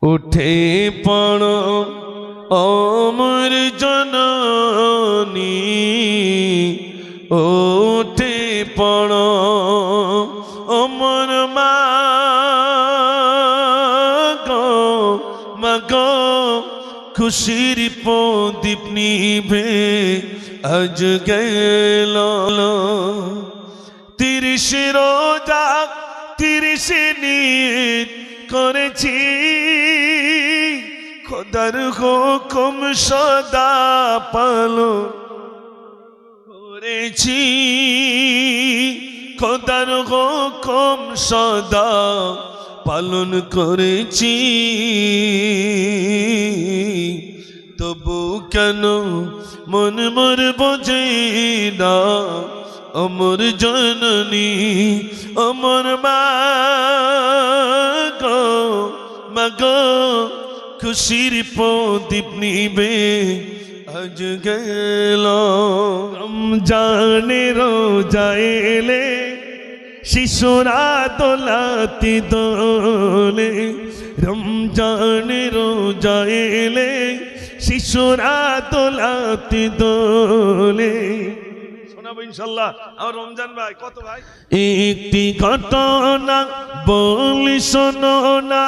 উঠে পড়ো অমর জননী, উঠে পড়ো অমর মা গো, মাগো খুশির প্রদীপ নিভে আজ গেল। 30 রোজা 30 নিয়ত করেছি, খোদার হুকুম সদা পালন করেছি, খোদার হুকুম সদা পালন করেছি। তবু কেন মন মোর বোঝে না, অমর জননী অমর মা গো, মাগো খুশির প্রদীপ নিবে আজ গেল। রমজানের রোজা এলে শিশুরা দোলাতে দোলে, রমজানের রোজা এলে শিশুরা দোলাতে দোলে। শোনাবো ইনশাল্লাহ আমার রমজান ভাই। কত ভাই? একটি ঘটনা বলি শোনো না,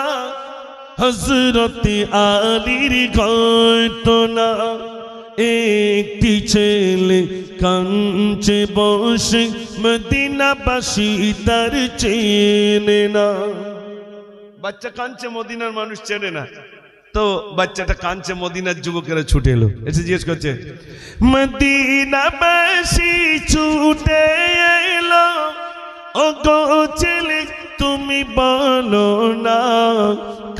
হযরতে আলীর ঘটনা। একটি ছেলে কাঁদছে বসে, মদিনাবাসী তার চেনে না। বাচ্চা কাঁদছে, মদিনার মানুষ চেনে না, তো বাচ্চাটা কাঁদছে, মদিনার যুবকেরা ছুটে এলো, এসে জিজ্ঞেস করছে মদিনাবাসী ছুটে এলো, ও গো ছেলে তুমি বলো না,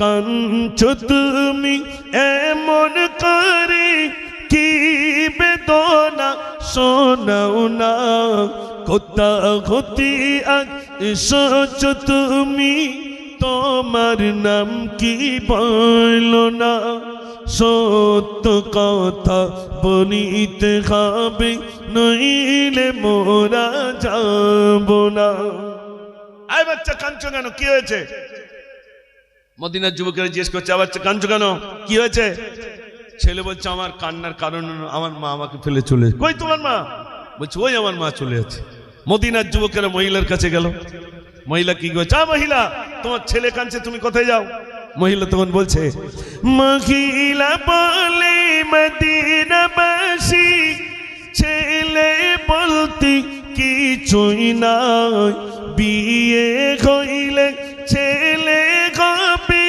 কাঁদছো তুমি এমন করে, কি বেদনা শোনাও না, কোথা হতে এসেছো তুমি, তোমার নাম কি বলো না, সত্য কথা বলিতে হবে, নইলে মোরা যাব না। আয় বাচ্চা কাঁদছো কেন, কি হয়েছে? মদিনার যুবকেরা জিজ্ঞেস করছে বাচ্চা কাঁদছো কেন, কি হয়েছে? ছেলে বলছে আমার কান্নার কারণ আমার মা আমাকে ফেলে চলে। কই তোমার মা? বলছে ওই আমার মা চলে যাচ্ছে। মদিনার যুবকেরা মহিলার কাছে গেল, মহিলা কি বলছে, মহিলা তোমার ছেলে কাঁদছে, তুমি কোথায় যাও? মহিলা তখন বলছে, মহিলা বলে মদিনাবাসী ছেলে বলতে কিছুই নাই, বিয়ে হইলে ছেলে হবে,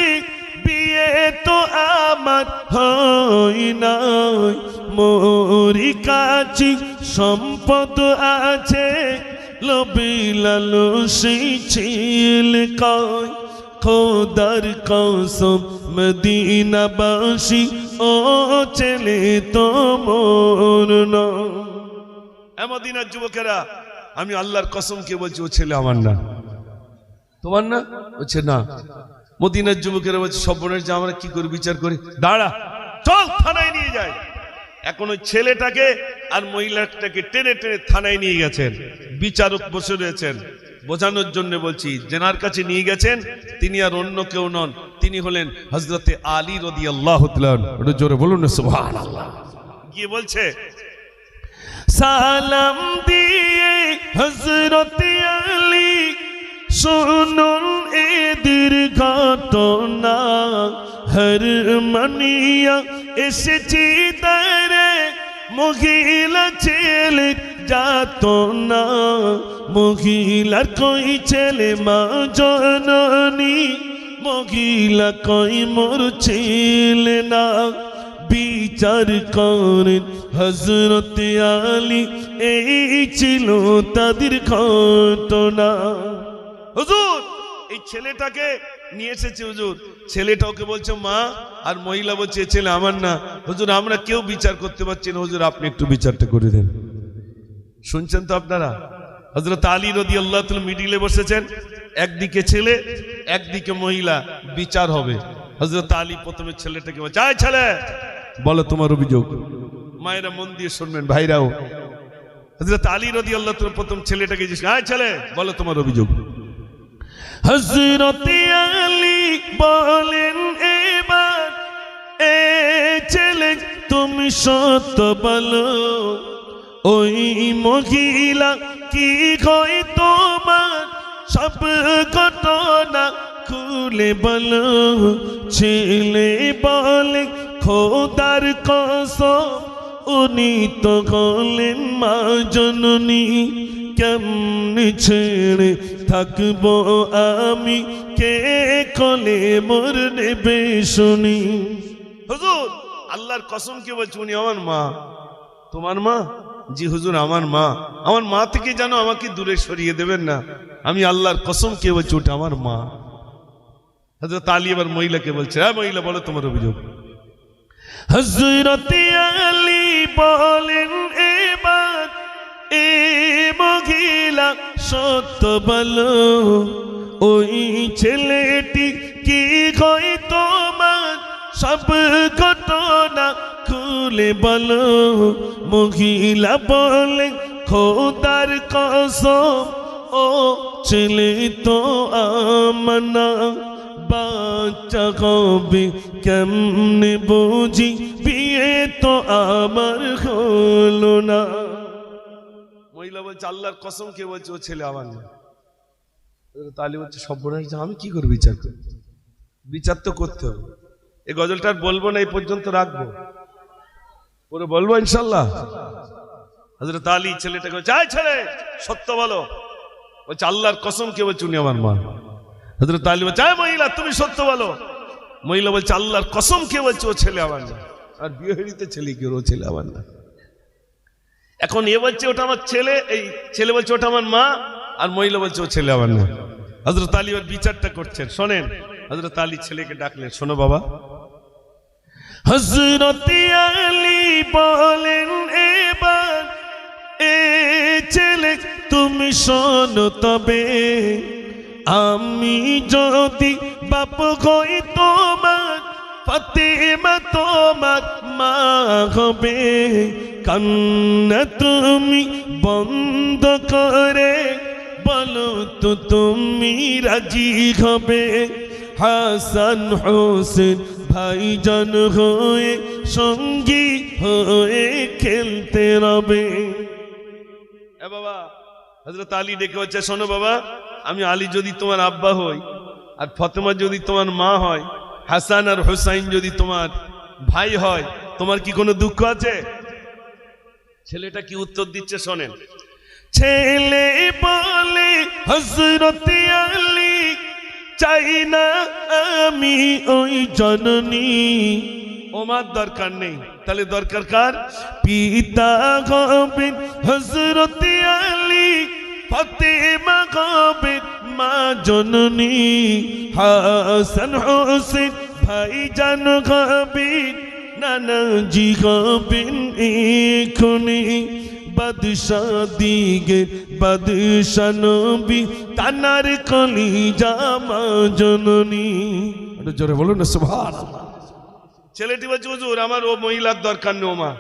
বিয়ে তো আমার হয় নাই, মোরি কাছে সম্পদ আছে, লোভী লালসী ছেলে কয়, খোদার কসম মদিনাবাসী ও ছেলে তো মোর নয়। মদিনার যুবকেরা আমি আল্লাহর কসম কে বলছি ও ছেলে আমার না, তোমার না? বলছে না। মদিনার যুবকেরা বলছে সর্বনাশ, যে আমরা কি করে বিচার করি, দাঁড়া চল থানায় নিয়ে যায়। এখন ওই ছেলেটাকে আর মহিলাটাকে টেনে টেনে থানায় নিয়ে গেছেন, বিচারক বসে রয়েছেন। বোঝানোর জন্য বলছি, যেনার কাছে নিয়ে গেছেন তিনি আর অন্য কেউ নন, তিনি হলেন হযরতে আলী রাদিয়াল্লাহু তাআলা। ওটা জোরে বলুন না সুবহানাল্লাহ। গিয়ে বলছে সালাম দিয়ে হযরতে আলী, শুনুন এদের ঘটনা, হর মানিয়া এসেছি তারে, মহিলা ছেলে যাত না, মহিলার কই ছেলে মা জননী, মহিলা কই মোর ছেলে না। বিচার করেন হযরতে আলী, এই ছিল তাদের ঘটনা। হুজুর এই ছেলেটাকে নিয়ে এসেছে, হুজুর ছেলেটা ওকে বলছে মা, আর মহিলা বলছে ছেলে আমার না। হুজুর আমরা কেউ বিচার করতে পারছি না, হুজুর আপনি একটু বিচারটা করে দেন। শুনছেন তো আপনারা? হযরত আলী রাদিয়াল্লাহু তাআলা মিডিলে বসেছেন, একদিকে ছেলে একদিকে মহিলা, বিচার হবে। হযরত আলী প্রথমে ছেলেটাকে বলছে, আয় ছেলে বলো তোমার অভিযোগ। মায়েরা মন দিয়ে শুনবেন, ভাইরাও। হযরত আলী রাদিয়াল্লাহু তাআলা প্রথম ছেলেটাকে জিজ্ঞেস, আয় ছেলে বলো তোমার অভিযোগ। হযরত আলী বলেন, এ তুমি সত্য বলো, ওই মহিলা কি হয় তোমার সব ঘটনা খুলে বলো। ছেলে বলে খোদার কসম উনি তো হলেন মা জননী, কেমনে ছেড়ে থাকবো আমি, কে কলে মোর নেবে শুনি। হুজুর আল্লাহর কসম কে বলছি উনি আমার মা। তোমার মা? জি হুজুর আমার মা। আমার মা থেকে যেন আমাকে দূরে সরিয়ে দেবেন না, আমি আল্লাহর কসম কে বলছি ওটা আমার মা। হযরত আলী এবার মহিলাকে বলছে, হ্যাঁ মহিলা বলো তোমার অভিযোগ। হযরত আলী বলেন, এবার এ মহিলা সত্য বলো, ওই ছেলেটি কি হয় তোমার সব ঘটনা খুলে বলো। মহিলা বলে খোদার কসম ও ছেলে তো আমার না, বাচ্চা হবে কেমনে বুঝি, বিয়ে তো আমার হলো না। মহিলা বলছে আল্লাহর কসম কে বলছে ও ছেলে আমার না। তালি বলছে সর্বনাশ, আমি কি করে বিচার করব? বিচার তো করতে হবে। এই গজলটা আর বলবো না, এই পর্যন্ত রাখবো, পরে বলবো ইনশাল্লাহ। হযরত আলী ছেলেটাকে বলছে, আয় ছেলে সত্য বলো। বলছে আল্লাহর কসম কে বলছে উনি আমার মা। হযরত আলী বলছে, আয় মহিলা তুমি সত্য বলো। মহিলা বলছে আল্লাহর কসম কে বলছে ও ছেলে আমার না। আর বিয়ে হইতে ছেলে কি ও ছেলে আমার না। এখন এ বলছে ওটা আমার ছেলে, এই ছেলে বলছে ওটা আমার মা, আর মহিলা বলছে ও ছেলে আমার না। হযরত আলী ওর বিচারটা করছেন, শোনেন। হযরত আলী ছেলেকে ডাকলেন, শোনো বাবা। হযরত আলী বলেন, এবার এ ছেলে তুমি শোনো তবে, আমি যদি বাপ হই তোমার, ফাতেমা তোমার মা হবে। কান্না তুমি বন্ধ করে বলো তো তুমি রাজি হবে। হাসান হোসেন ভাইজান হয়ে সঙ্গী হয়ে খেলতে রবে। এ বাবা, হযরত আলী ডেকে হচ্ছে, শোনো বাবা, আমি আলী যদি তোমার আব্বা হই, আর ফাতেমা যদি তোমার মা হয়, হাসান আর হুসাইন যদি তোমার ভাই হয়, তোমার কি কোনো দুঃখ আছে? ছেলেটা কি উত্তর দিচ্ছে শোনেন। ছেলে বলে, হযরত আলী চাই না আমি ওই জননী। ওমার দরকার নেই, তাহলে দরকার কার? পিতা হবেন হযরত আলী, ফাতেমা হবেন মা জননী। হাসান হোসেন ভাইজান হবেন নানাজি হবেন এখনি। বাদশাহ দিগে বাদশাহ নবী, তানার কলিজা মা জননী। জোরে বলুন না সুবহানাল্লাহ। ছেলেটি বলছে, হুজুর আমার ও মহিলার দরকার নেই, ও মা,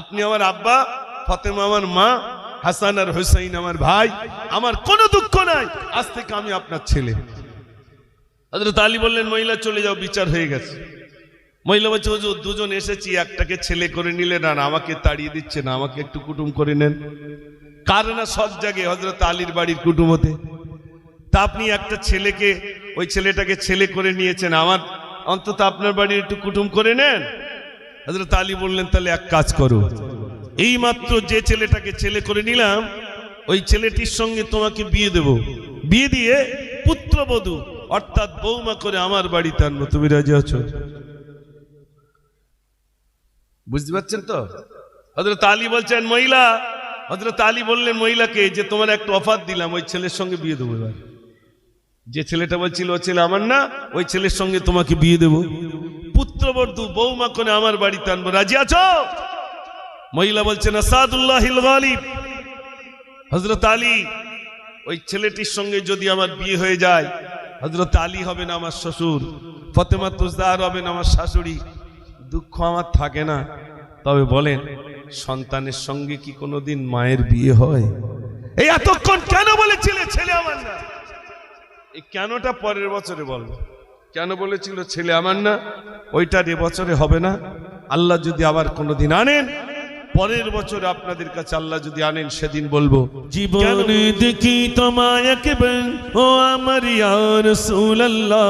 আপনি আমার আব্বা, ফাতেমা আমার মা, হাসান আর হুসাইন আমার ভাই, আমার কোনো দুঃখ নাই, আজ থেকে আমি আপনার ছেলে। হযরত আলী বললেন, মহিলা চলে যাও, বিচার হয়ে গেছে। মহিলা বলছে, হুজুর দুজন এসেছি, একটাকে ছেলে করে নিলেন আর আমাকে তাড়িয়ে দিচ্ছে না, আমাকে একটু কুটুম করে নেন। কার না সব জায়গায় হযরত আলীর বাড়ির কুটুম হতে, তা আপনি একটা ছেলেকে, ওই ছেলেটাকে ছেলে করে নিয়েছেন, আমার অন্তত আপনার বাড়ির একটু কুটুম করে নেন। হযরত আলী বললেন, তাহলে এক কাজ করো, এই মাত্র যে ছেলেটাকে ছেলে করে নিলাম, ওই ছেলেটির সঙ্গে তোমাকে বিয়ে দেব, বিয়ে দিয়ে পুত্রবধূ অর্থাৎ বৌমা করে আমার বাড়িতে আনবো, তুমি রাজি আছো? বুঝতে পারছেন তো? হযরত আলী বলছেন মহিলা, হযরত আলী বললেন মহিলাকে যে তোমার একটা অফার দিলাম, ওই ছেলের সঙ্গে বিয়ে দেবো। এবার যে ছেলেটা বলছিল ও ছেলে আমার না, ওই ছেলের সঙ্গে তোমাকে বিয়ে দেবো, পুত্রবধূ বৌমা করে আমার বাড়িতে আনবো, রাজি আছো? মহিলা বলছেন আসাদুল্লাহিল গালিব। হযরত আলী, ওই ছেলেটির সঙ্গে যদি আমার বিয়ে হয়ে যায়, হযরত আলী হবেন আমার শ্বশুর, ফাতেমা তুজদার হবেন আমার শাশুড়ি, দুঃখ আমার থাকে না। তবে বলেন, সন্তানের সঙ্গে কি কোনোদিন মায়ের বিয়ে হয়? এই এতক্ষণ কেন বলেছিলে ছেলে আমার না? এই কেনটা পরের বছরে বলবো। কেন বলেছিল ছেলে আমার না, ওইটার এবছরে হবে না, আল্লাহ যদি আবার কোনোদিন আনেন, পরের বছর আপনাদের কাছে আল্লাহ যদি আনেন, সেদিন বলবো জীবনে দেখি তোমায় একবার ও আমার ইয়া রাসূলুল্লাহ,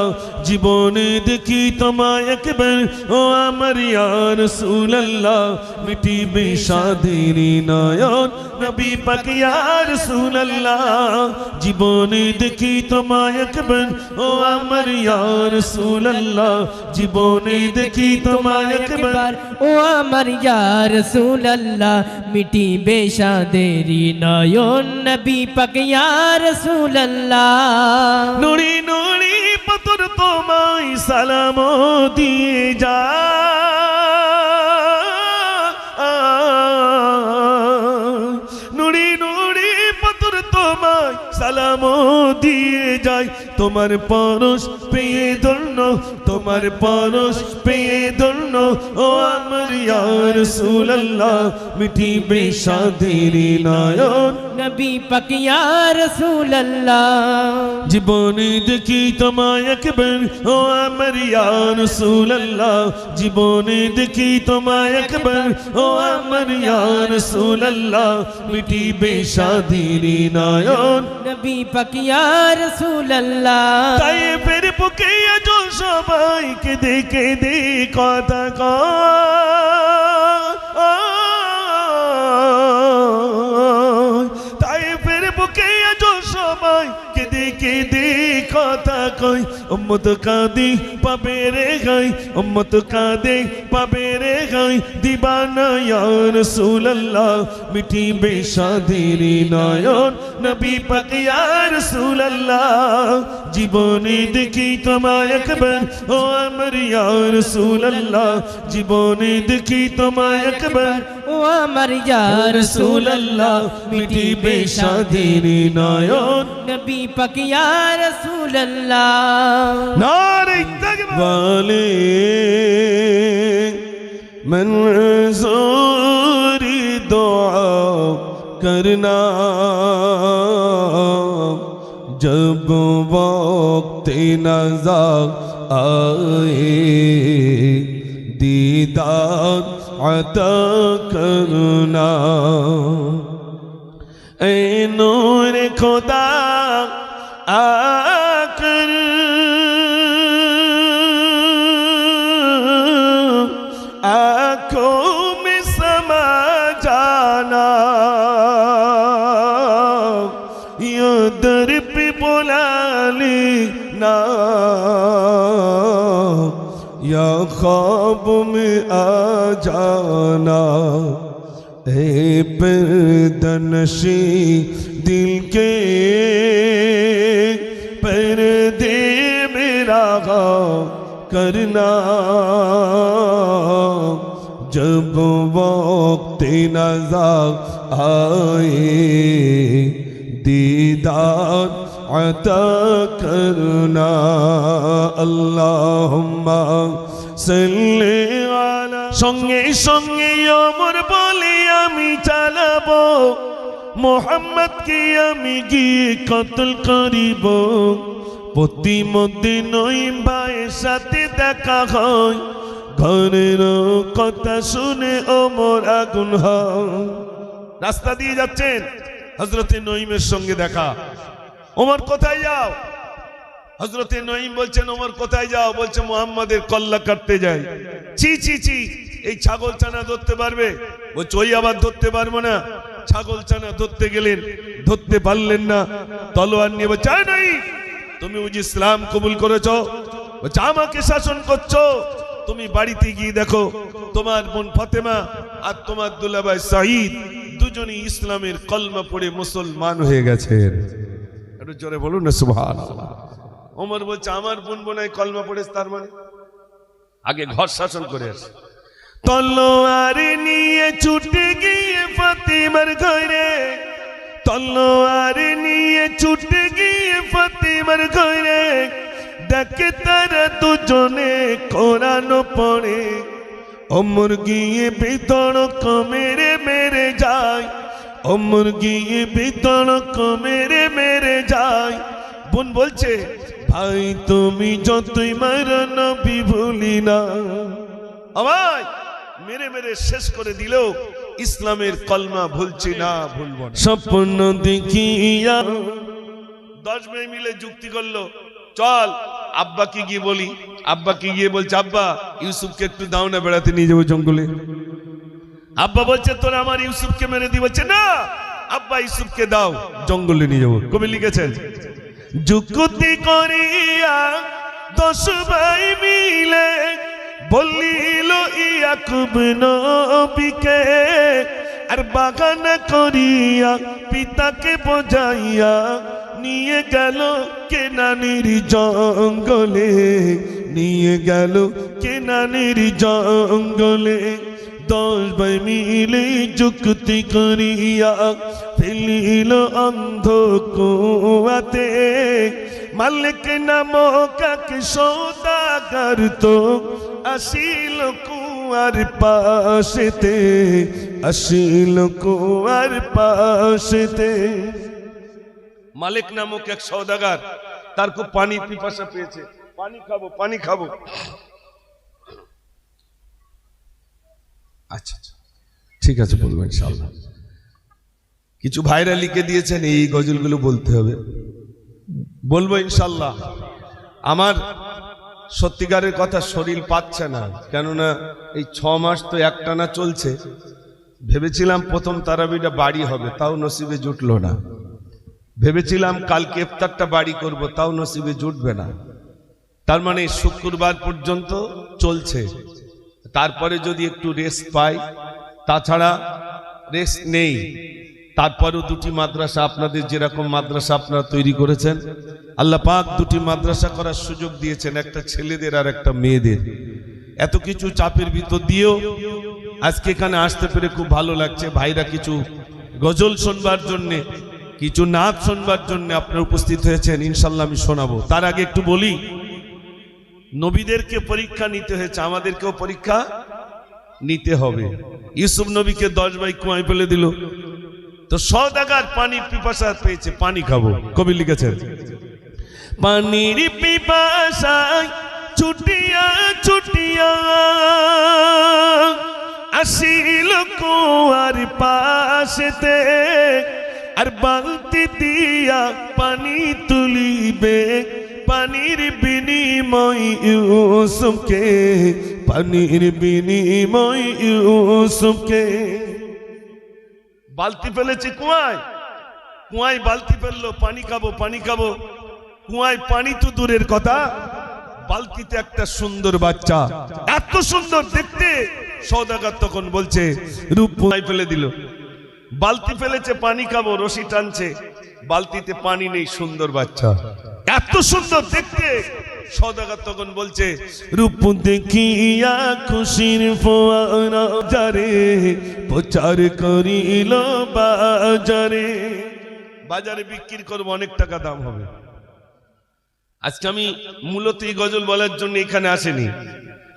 জীবনে দেখি তোমায় একবার ও আমার ইয়া রাসূলুল্লাহ, মিটিবে সাদের নয়ন নবী পাক ইয়া রাসূলুল্লাহ, জীবনে দেখি তোমায় একবার ও আমার ইয়া রাসূলুল্লাহ, জীবনে দেখি তোমায় একবার ও আমার ইয়া রাসূলুল্লাহ, মিটিবে সাদেরি নয়ন নবী পাক ইয়া রাসূলুল্লাহ। নুরি নুরি পাথর তোমায় সালাম দিয়ে যা, নুরি নুরি পাথর তোমায় সালাম দিয়ে যায়, তোমার পরশ পেয়ে ধন্য, তোমার পরশ পেয়ে ধন্য ও আমার ইয়া রাসূলুল্লাহ, মিটিবে সাদের নয়ন নবী পাক ইয়া রাসূলুল্লাহ, জীবনে দেখি তোমায় একবার ও আমার ইয়া রাসূলুল্লাহ, জীবনে দেখি তোমায় একবার ও আমার ইয়া রাসূলুল্লাহ, মিটিবে সাদের নয়ন নবী পাক ইয়া রাসূলুল্লাহ। তাই ফের বুকে আজ সবাইকে দেখে দে কথা কয়, তাই ফের বুকে আজ সবাইকে দেখে দে কথা কয়, উম্মত কাঁদে পাবে রে গাই, উম্মত কাঁদে পাবে রে গাই, দিবানা ইয়া রাসূলুল্লাহ, মিটিবে সাদের নয়ন নবী পাক ইয়া রাসূলুল্লাহ, জীবনে দেখি তোমায় একবার ও আমার ইয়া রাসূলুল্লাহ, জীবনে দেখি তোমায় একবার ও আমার ইয়া রাসূলুল্লাহ, মিটিবে সাদের নয়ন নবী পাক ইয়া রাসূলুল্লাহ। নারে তাকবীর वाले मंजूर दुआ करना, जब वक्त नज़र आए दीदार अता करना, ऐ नूर खुदा आकर आँखों में समा जाना, यो दर पे बुला लेना, या ख्वाब में आ जाना, ए पर्दनशी दिल के पर्दे मेरा करना, जब वक्त नज़र आए दीदार अता करना, अल्लाहुम्मा सल्ली अला। संगे संगे अमर बोले आमी चालाबो, मोहम्मद के आमी गিয়ে কতল করিব, প্রতিমধ্যে নঈম ভাইয়ের সাথে দেখা হয়, ঘরের কথা শুনে ওমর আগুন হয়। রাস্তা দিয়ে যাচ্ছেন, হযরতে নঈমের সঙ্গে দেখা, ওমর কোথায় যাও? হযরতে নঈম বলছেন ওমর কোথায় যাও? বলছে মুহাম্মাদের কল্লা কাটতে যাই। ছি ছি ছি, এই ছাগল ছানা ধরতে পারবে? বলছে ওই আবার ধরতে পারবো না। ছাগল ছানা ধরতে গেলেন, ধরতে পারলেন না, তলোয়ার নিয়ে বলছে নঈম তুমি ওই ইসলাম কবুল করেছো, বলছে আমাকে শাসন করছো, তুমি বাড়িতে গিয়ে দেখো তোমার বোন ফাতেমা আর তোমার দুলাভাই সাঈদ দুজনই ইসলামের কলমা পড়ে মুসলমান হয়ে গেছেন। একটু জোরে বলুন না সুবহানাল্লাহ। ওমর বলছে আমার বোন বোনাই কলমা পড়েছে, তার মানে আগে ঘর শাসন করে আসে। তলোয়ার নিয়ে ছুটে গিয়ে ফাতেমার ঘরে, তলোয়ার নিয়ে ছুটে গিয়ে ফাতেমার ঘরে, দেখে তারা দুজনে কোরআন পড়ে। ওমর গিয়ে বিতর্ক মেরে মেরে যায়, ওমর গিয়ে বিতর্ক মেরে মেরে যায়। বোন বলছে ভাই তুমি যতই মারো নবী ভুলি না। ভাই মেরে মেরে শেষ করে দিলেও ইসলামের কলমা ভুলছি না, ভুলবো না। স্বপ্ন দেখিয়া 10 ভাই মিলে যুক্তি করলো, চল আব্বাকে গিয়ে বলি। আব্বাকে গিয়ে বলছে, আব্বা ইউসুফকে একটু দাও না, বেড়াতে নিয়ে যাবো জঙ্গলে। আব্বা বলছে, তোরা আমার ইউসুফকে মেরে দি। বলছে, না আব্বা ইউসুফকে দাও, জঙ্গলে নিয়ে যাবো। কবি লিখেছেন, যুক্তি করিয়া 10 ভাই মিলে বলিল ইয়াকুব নবীকে, আর বাগান করিয়া পিতাকে বোঝাইয়া নিয়ে গেল কেনানির জঙ্গলে, নিয়ে গেল কেনানির জঙ্গলে। 10 ভাই মিলে যুক্তি করিয়া ফেলিল অন্ধ কুয়াতে, মালিক নামক এক সওদাগর তো আসিল কুয়ার পাশেতে, আসিল কুয়ার পাশেতে। মালিক নামক এক সওদাগর, তার খুব পানি পিপাসা পেয়েছে, পানি খাবো পানি খাবো। আচ্ছা ঠিক আছে, বলবো ইনশাআল্লাহ। কিছু ভাইরা লিখে দিয়েছেন এই গজলগুলো বলতে হবে, বলবো ইনশাআল্লাহ। আমার সত্যিকারের কথা শরীর পাচ্ছে না, কেননা এই 6 মাস তো একটানা চলছে। ভেবেছিলাম প্রথম তারাবিটা বাড়ি হবে, তাও নসিবে জুটলো না। ভেবেছিলাম কালকে ইফতারটা বাড়ি করব, তাও নসিবে জুটবে না। তার মানে শুক্রবার পর্যন্ত চলছে, তারপরে যদি একটু রেস্ট পাই, তাছাড়া রেস্ট নেই। তারপরেও 2টি মাদ্রাসা, আপনাদের যেরকম মাদ্রাসা আপনারা তৈরি করেছেন, আল্লাহ পাক 2টি মাদ্রাসা করার সুযোগ দিয়েছেন, একটা ছেলেদের আর একটা মেয়েদের। এত কিছু চাপের ভিতর দিয়েও আজকে এখানে আসতে পেরে খুব ভালো লাগছে। ভাইরা কিছু গজল শুনবার জন্যে, কিছু নাচ শুনবার জন্য আপনারা উপস্থিত হয়েছেন, ইনশাল্লাহ আমি শোনাবো। তার আগে একটু বলি, নবীদেরকে পরীক্ষা নিতে হয়েছে, আমাদেরকেও পরীক্ষা নিতে হবে। ইউসুফ নবীকে 10 ভাই কুয়ায় ফেলে দিল, তো সওদাগর পানির পিপাসা পেয়েছে, পানি খাবো। কবি লিখেছেন, পানির পিপাসায় ছুটিয়া ছুটিয়া আসিল কুয়ার পাশেতে, আর বালতি দিয়া পানি তুলিবে, পানির বিনিময় ইউসুফকে, পানির বিনিময় ইউসুফকে। বালতি ফেলেছে কুয়ায়, কুয়ায় বালতি ফেললো, পানি খাবো পানি খাবো। কুয়ায় পানি তো দূরের কথা, বালতিতে একটা সুন্দর বাচ্চা, এত সুন্দর দেখতে। সওদাগর তখন বলছে, রূপ ফেলে দিল। বালতি ফেলেছে, পানি খাবো, রশি টানছে, বালতিতে পানি নেই, সুন্দর বাচ্চা, এত সুন্দর দেখতে। সওদাগর তখন বলছে, রূপ দেখিয়া খুশির ফোয়ারা যারে, প্রচার করিল বাজারে। বাজারে বিক্রি করবো, অনেক টাকা দাম হবে। আজকে আমি মূলত এই গজল বলার জন্য এখানে আসেনি,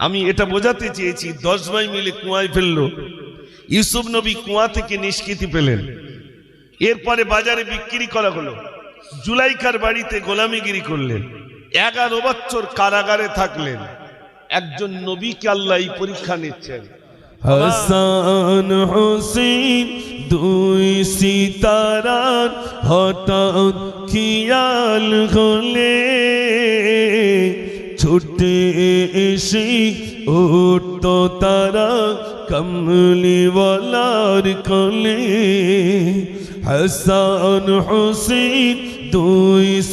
আমি এটা বোঝাতে চেয়েছি। 10 ভাই মিলে কুয়ায় ফেললো, ইউসুফ নবী কুয়া থেকে নিষ্কৃতি পেলেন, এরপরে বাজারে বিক্রি করা হলো। জুলাইখার বাড়িতে গোলামিগিরি করলেন, 11 বছর কারাগারে থাকলেন। একজন নবীকে আল্লাহ এই পরীক্ষা নিচ্ছেন। হাসান হোসেন 2 সিতারার হঠাৎ খেয়াল হলে, ছুটে এসে উঠতো তারা কমলিওয়ালার কোলে। হাসান হোসেন 2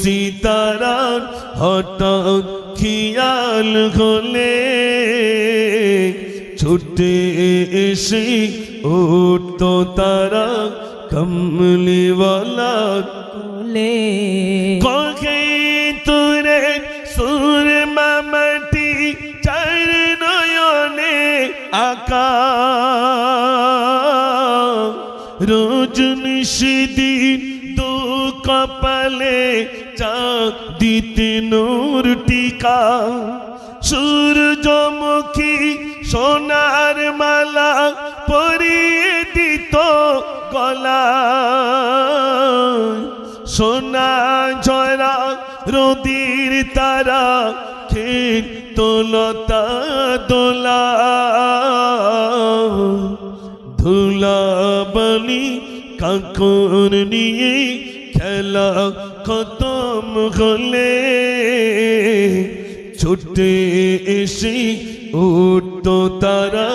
সিতারার হঠাৎ খেয়াল হলে, ছুটে এসে উঠতো তারা কমলিওয়ালার কোলে। কহে তুরে সুরমা মাটি, 4 নয়নে আকা, রোজ নিশিদিন 2 কপালে চাঁদ দিতে নূর টিকা। সূর্যমুখী সোনার মালা পরিয়ে দিত গলা, সোনা ঝরা রোদির তারা খেত লতা দোলা। কাকর নিয়ে খেলা খতম হলে ছুটে এসে উঠতো তারা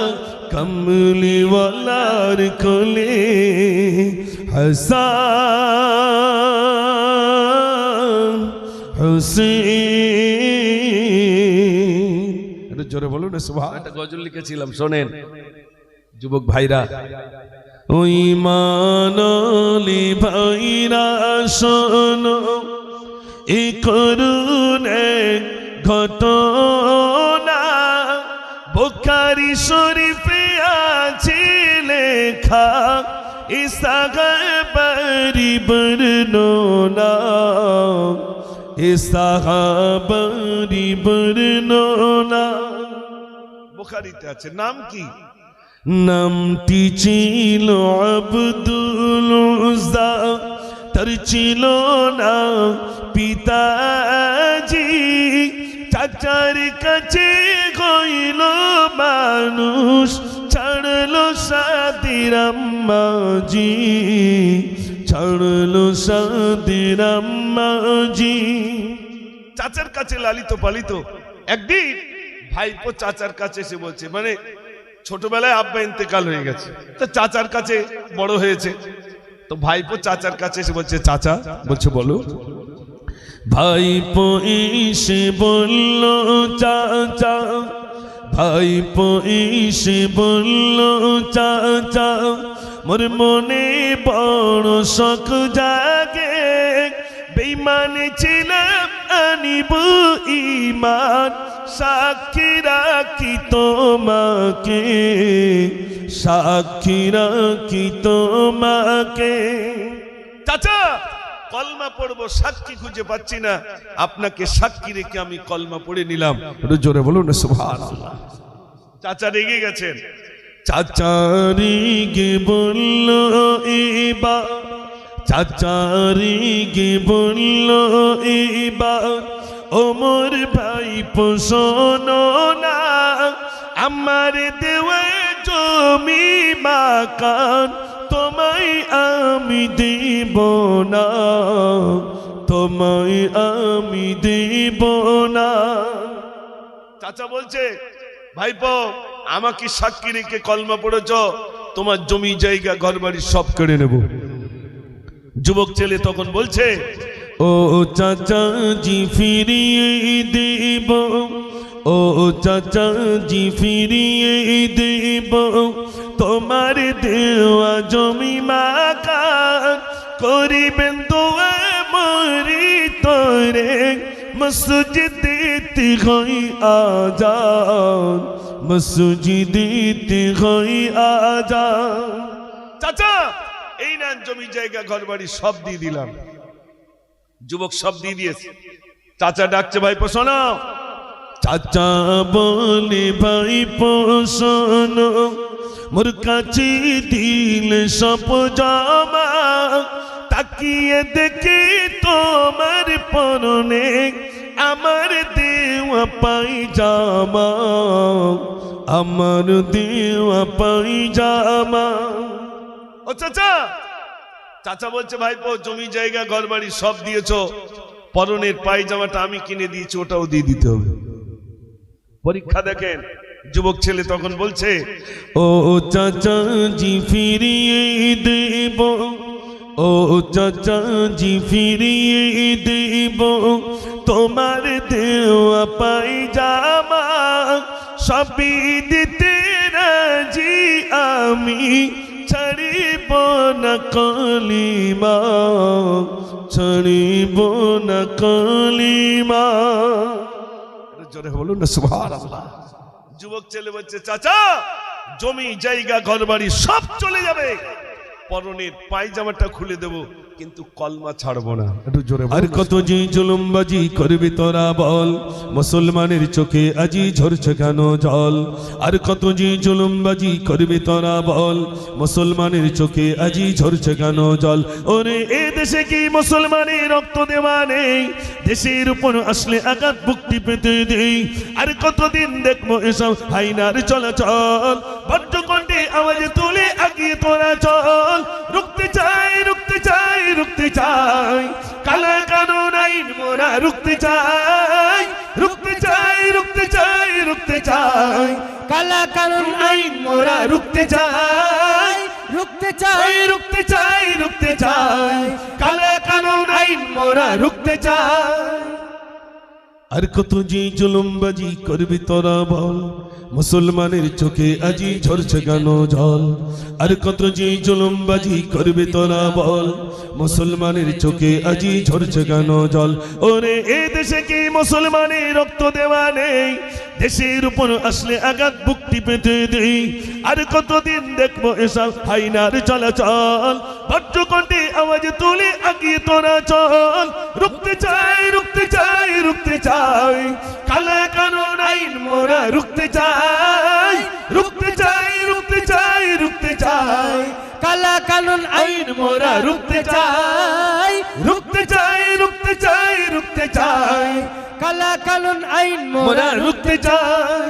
কমলিওয়ালার কোলে হাসান হুসেন। একটু জোরে বলুন না সুবহান। একটা গজল লিখেছিলাম, শোনেন যুবক ভাইরা। ওই মানলি ভাইরা শোনো, এ করুণ এক ঘটনা বুখারী শরীফে আছে লেখা, এ সাহাবারি বর্ণনা, এ সাহাবারি বর্ণনা বুখারীতে আছে। নাম কি? নামটি ছিল আব্দুল উজ্জা, তার ছিল না পিতাজি, চাচার কাছে হইল মানুষ, ছাড়লো সাদির আম্মাজি, ছাড়লো সাদির আম্মাজি। চাচার কাছে লালিত পালিত, একদিন ভাইপো চাচার কাছে এসে বলছে, মানে ছোটবেলায় আব্বা ইন্তেকাল হয়ে গেছে, তো চাচার কাছে বড় হয়েছে, তো ভাইপো চাচার কাছে এসে বলছে, চাচা, বলছে বলো। ভাইপো এসে বলল চাচা, ভাইপো এসে বলল চাচা, মোর মনে বড় শখ জাগে, বেঈমান ছিলাম আনিব ঈমান, সাক্ষী রাখি তোমাকে, সাক্ষী রাখি তোমাকে। চাচা, কলমা পড়বো, সাক্ষী খুঁজে পাচ্ছি না, আপনাকে সাক্ষী রেখে আমি কলমা পড়ে নিলাম। একটু জোরে বলুন না সুবহানাল্লাহ। চাচা রেগে গেছেন। চাচা রেগে বলল এবার, চাচা রেগে বলল এবার, ওমর ভাইপো শোনো না, আমার দেওয়া জমি মাকান তোমায় আমি দেব না, তোমায় আমি দেব না। চাচা বলছে, ভাইপো আমাকে সাক্ষী রেখে কলমা পড়েছ, তোমার জমি জায়গা ঘরবাড়ি সব কেড়ে নেব। যুবক ছেলে তখন বলছে, ও চাচা জি ফিরিয়ে দেব, ও চাচা জি ফিরিয়ে দেব, তোমার দেওয়া জমি মাকান, করিবেন দোয়া মরি তোরে, মসজিদেতে হই আজান, মসজিদেতে হই আজান। চাচা এই না জমি জায়গা ঘরবাড়ি সব দিয়ে দিলাম। যুবক সব দিয়ে দিয়েছে। চাচা ডাকছে, ভাইপো শোনো। চাচা বলে, ভাইপো শোনো, মোর কাছে দিল সব জমা, তাকিয়ে দেখি তোমার পরনে আমার দেওয়া পায়জামা, আমার দেওয়া পায়জামা। ও চাচা, চাচা বলছে, ভাইপো জমি জায়গা ঘরবাড়ি সব দিয়েছো, পরনের পায়জামাটা আমি কিনে দিয়েছি, ওটাও দিয়ে দিতে হবে। পরীক্ষা দেখেন। যুবক ছেলে তখন বলছে, ও চাচা জি ফিরিয়ে দেব, ও চাচা জি ফিরিয়ে দেব, তোমার দেওয়া পায়জামা, সবই দিতে রাজি আমি, ছাড়িব না কলিমা, ছাড়িব না কলিমা। জোরে বলুন না সুবহানাল্লাহ। যুবক ছেলে বলছে, চাচা জমি জায়গা ঘরবাড়ি সব চলে যাবে, পরনের পায়জামাটা খুলে দেব, কিন্তু কলমা ছাড়বো না। একটু জোরে বলুন। আর কত যে জুলুমবাজি করবি তোরা বল, মুসলমানের চোখে আজি ঝরছে কেন জল, আর কত যে জুলুমবাজি করবি তোরা বল, মুসলমানের চোখে আজি ঝরছে কেন জল। ওরে এ দেশে কি মুসলমানের রক্ত দেওয়া নেই, দেশের উপর আসলে আঘাত মুক্তি পেতে দেই, আর কতদিন দেখবো এসব হাইনার চলাচল, বজ্রকণ্ঠে আওয়াজ তুলে আগিয়ে তোরা চল রুখতে চাই রুখতে চাই রুখতে চাই কালা কানুন আইন মোরা রুখতে চাই রুখতে চাই রুখতে চাই রুখতে চাই কালা কানুন আইন মোরা রুখতে চাই রুখতে চাই রুখতে চাই রুখতে চাই কালা কানুন আইন মোরা রুখতে চাই আর কত যে জুলুমবাজি করবি তোরা বল মুসলমানের চোখে আজি ঝরছে কেন জল আর কত যে জুলুমবাজি করবি তোরা বল মুসলমানের চোখে আজি ঝরছে কেন জল ওরে এ দেশে কি মুসলমানের রক্ত দেওয়া নেই দেশের উপর আসলে আঘাত বুকটি পেতে দেই আর কতদিন দেখবো এসব হাইনার চলাচল ভদ্রকণ্ঠে আওয়াজ তুলে আগিয়ে তোরা চল রুখতে চাই রুখতে চাই রুখতে চাই কালা কানুন আইন মোরা রুখতে চাই রুখতে চাই রুখতে চাই রুখতে চাই কালা কানুন আইন মোরা রুখতে চাই রুখতে চাই রুখতে চাই রুখতে চাই কালা কানুন আইন মোরা রুখতে চাই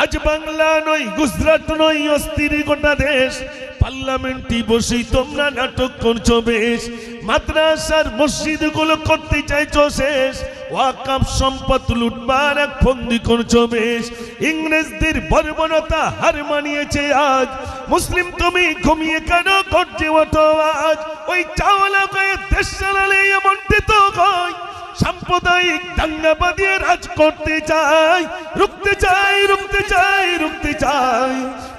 আজ বাংলা নয় গুজরাট নয় অস্থির গোটা দেশ পার্লামেন্টে বসেই তোমরা নাটক করছো বেশ মাদ্রাসার মসজিদ গুলো করতে চাইছো শেষ ওয়াকফ সম্পদ লুটবার এক ফন্দি করছো বেশ ইংরেজদের বর্বরতা হার মানিয়েছে আজ মুসলিম তুমি ঘুমিয়ে কেন গর্জে ওঠো আজ ওই চাওয়ালা গায়ে দেশ চালালে এমনটি তো কয় সাম্প্রদায়িক দাঙ্গা বাঁধিয়ে রাজ করতে চাই রুখতে চাই রুখতে চাই রুখতে চাই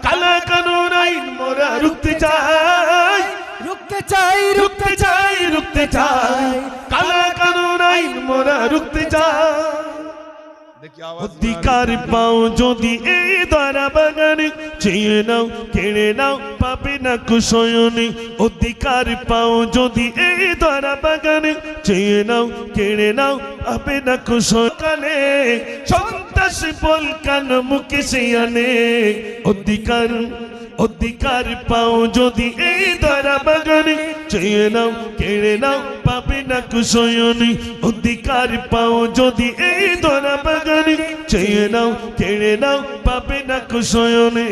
কালা কানুন আইন মোরা রুখতে চাই রুখতে চাই রুখতে চাই রুখতে চাই কালা কানুন আইন মোরা রুখতে চাই অধিকার পাও যদি এই দ্বারা বাগানে চেয়ে নাও কেড়ে নাও পাবে না কুশয়নে অধিকার পাও যদি এই দ্বারা বাগানে চেয়ে নাও কেড়ে নাও পাবে না কুশয়নে সন্ত্রাস বল কান মুখে সে আনে অধিকার অধিকার পাও যদি এই দ্বারা বাগানে চেয়ে নাও কেড়ে নাও পাবে না কুশয়নে অধিকার পাও যদি এই দ্বারা বাগানে চেয়ে নাও কেড়ে নাও পাবে না কুশয়নে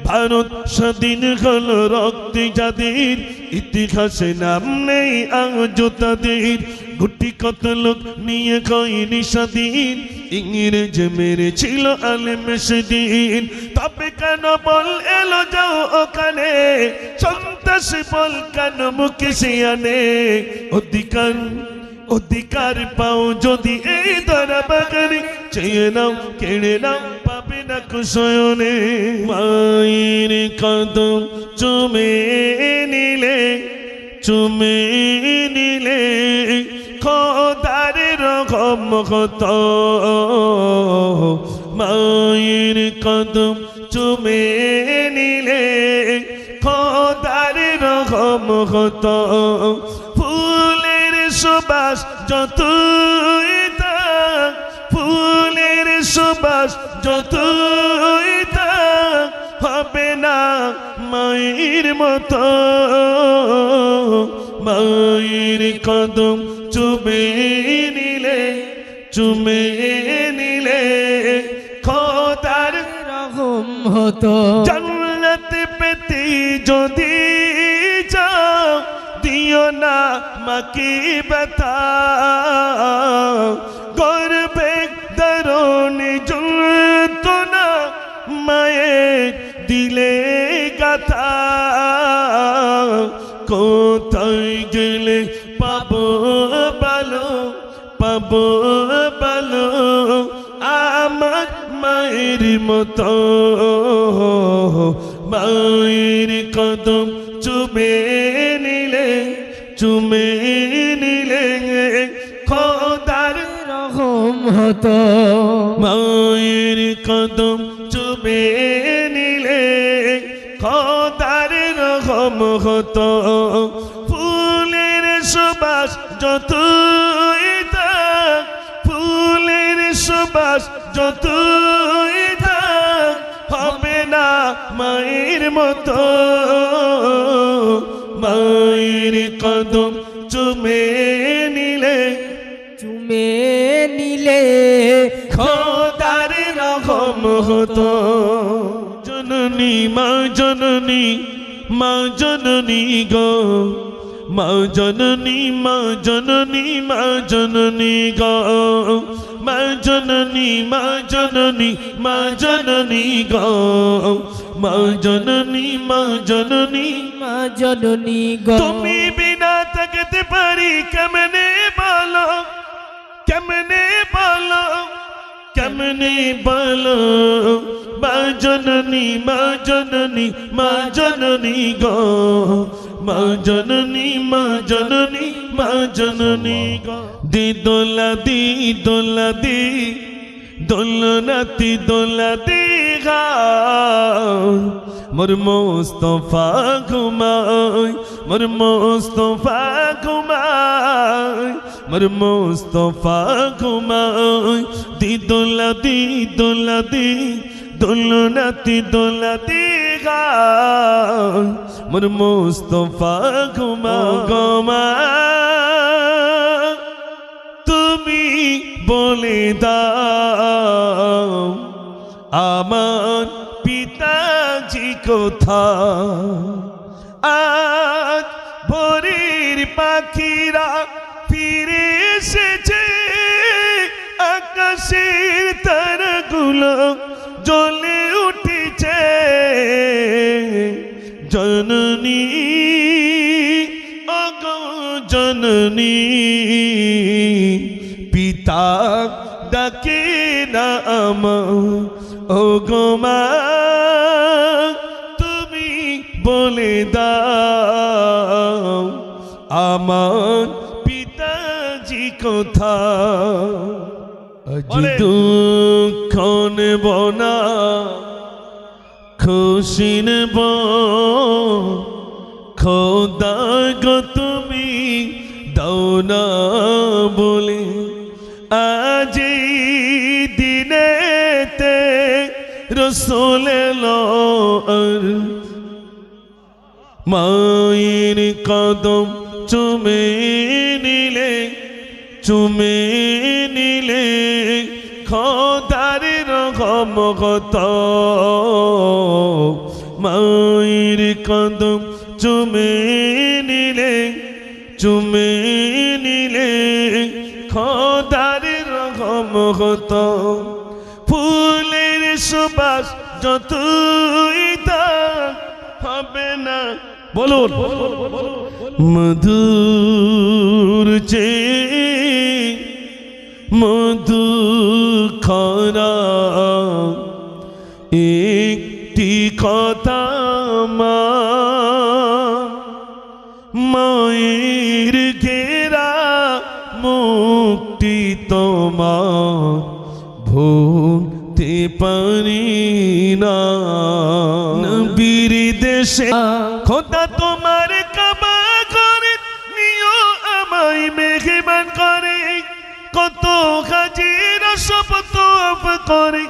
ভারত স্বাধীন হলো রক্তে যাদের ইতিহাসে নাম নেই আজ তাদের গুটি কত লোক নিয়ে কয়নি স্বাধীন ইংরেজ মেরেছিল আলেম সেদিন তবে কেন বল এলো যাও ওখানে সন্ত্রাস বল কেন মুখে সে আনে অধিকার অধিকার পাও যদি এই দ্বারা বাগানে চেয়ে নাও কেড়ে নাও পাবে না কুশয়নে মায়ের কদম চুমে নিলে খোদার রকম কত মায়ের কদম চুমে নিলে খোদার রকম কত ফুলের সুবাস যতই থাক ফুলের সুবাস যতই থাক হবে না মায়ের মতো মায়ের কদম চুমে নিলে খোদার রহম হতো জান্নাত পেতে যদি যাও দিও না মাকে ব্যথা গর্বে দরুনি যন্ত্রণা মায়ের দিলে গাথা কোথায় গেলে পাবো ভালো আমার মায়ের মতো মায়ের কদম চুমে নিলে খোদার রহম হতো মায়ের কদম চুমে নিলে খোদার রহম হতো ফুলের সুবাস যতই থাক ফুলের সুবাস যতই থাক হবে না মায়ের মতো মায়ের কদম চুমে নিলে খোদার রহম হতো জননী মা জননী মা জননী গো মা জননী মা জননী মা জননী গো মা জননী মা জননী মা জননী গো মা জননী মা জননী মা জননী গো তুমি বিনা থাকতে পারি কেমনে বলো কেমনে বলো কেমনে বলো মা জননী মা জননী মা জননী গো মা জননী মা জননী মা জননী গো দি দোলা দি দোলা দি দোলনাতি দোলা দি গা মোর মুস্তফা ঘুমায় মোর মুস্তফা ঘুমায় মোর মুস্তফা ঘুমায় দি দোলা দি দোলা দি দোলনাতি দোলা দি গা মোর মুস্তফা ঘুমায় তুমি বলে দাও আমার পিতাজি কোথায় আজ ভোরের পাখিরা ফিরে এসেছে আকাশের তারাগুলো জ্বলে উঠেছে জননী ওগো জননী পিতা ডাকে না আমার ওগো মা তুমি বলে দাও আমার পিতাজি কোথায় আজ দুঃখ নেব না খুশি নেব খোদা গো তুমি দাও না বলে আজ দিনেতে রসুল এলো আর মায়ের কদম চুমে নিলে খোদার রহমত মায়ের কদম চুমে নিলে খোদার রহমত ফুলের সুবাস যতই দাগ হবে না বলুন মধুর যে মধু খরা একটি কথা মা মায়ের ঘেরা মুক্তি তোমার ভুলতে পারি না নবীর দেশে খোদা তোমার কাবা করে নিও আমায় মেহমান করে কত হাজিরা শপথ করে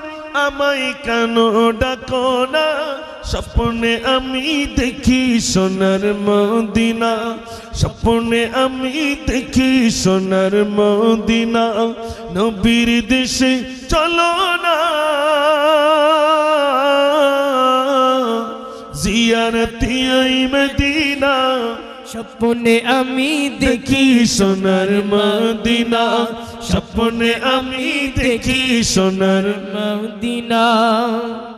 আমায় কেন ডাকো না স্বপ্নে আমি দেখি সোনার মদিনা স্বপ্নে আমি দেখি সোনার মদিনা নবীর দেশে চলো না জিয়ারতি আই মদিনা স্বপ্নে আমি দেখি সোনার মদিনা স্বপ্নে আমি দেখি সোনার মদিনা